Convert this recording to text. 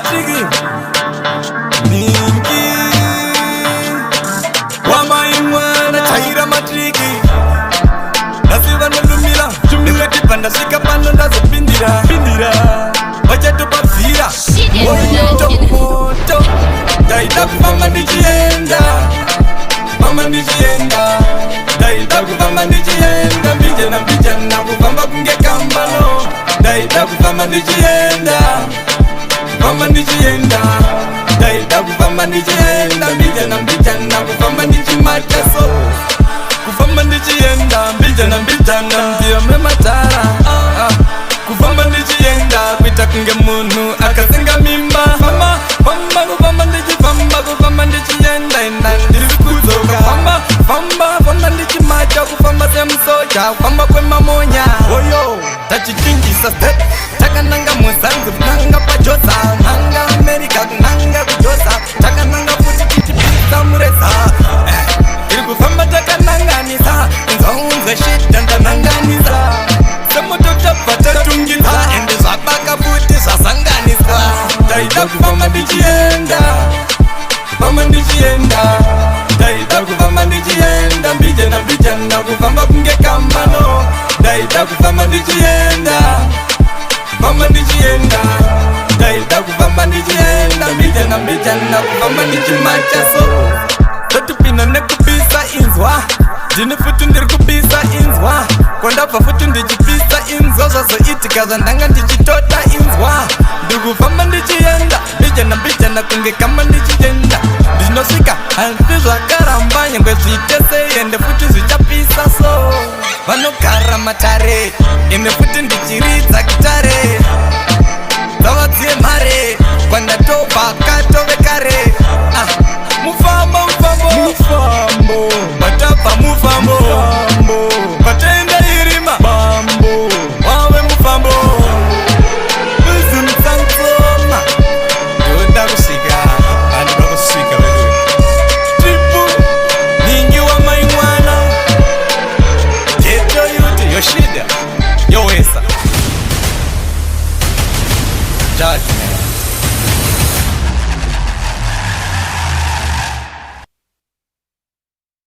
matriki ningi wamaimwana chaira matriki nasiva nolumira ndikati pandasvika pano ndazopindira vachatopabvira moto ndaida kufamba ndichienda ndaida kufamba ndichienda mbijana kufamba kunge kambano ndaida kufamba ndichienda ndaida kufamba ndichienda mbijana kufamba ndichimataso kufamba ndichienda mbijana ndiyo mematara kufamba ndichienda kuita kunge munhu akasenga mimba kufamba ndichienda ina ndiri kudzoka famba ndichimata kufamba semusoja kufamba kwemamonya oyo tachichinjisa step takananga muzanzi nanga pajosa nanga america nanga kujosa takananga futi tichipisa mureza iri kufamba takananganisa nzaunze shita ndananganisa semoto tabva tatungisa ende zvabaka futi zvasanganisa ndaida kufamba ndichienda ndaida kufamba ndichienda mbijana kufamba kunge kambano ndaida kufamba ndichienda ndaida kufamba ndichienda mbijana kufamba ndichimachaso totupina nekupisa inzwa ndine futi ndiri kupisa inzwa kwandabva futi ndichipisa inzwa zvazoitika zvandanga ndichitota inzwa ndiri kufamba ndichienda mbijana kunge kamba ndichienda ndinosvika hanzi zvakaramba nyangwe zviite sei ende futi zvichapisa so vanogara matare ende futi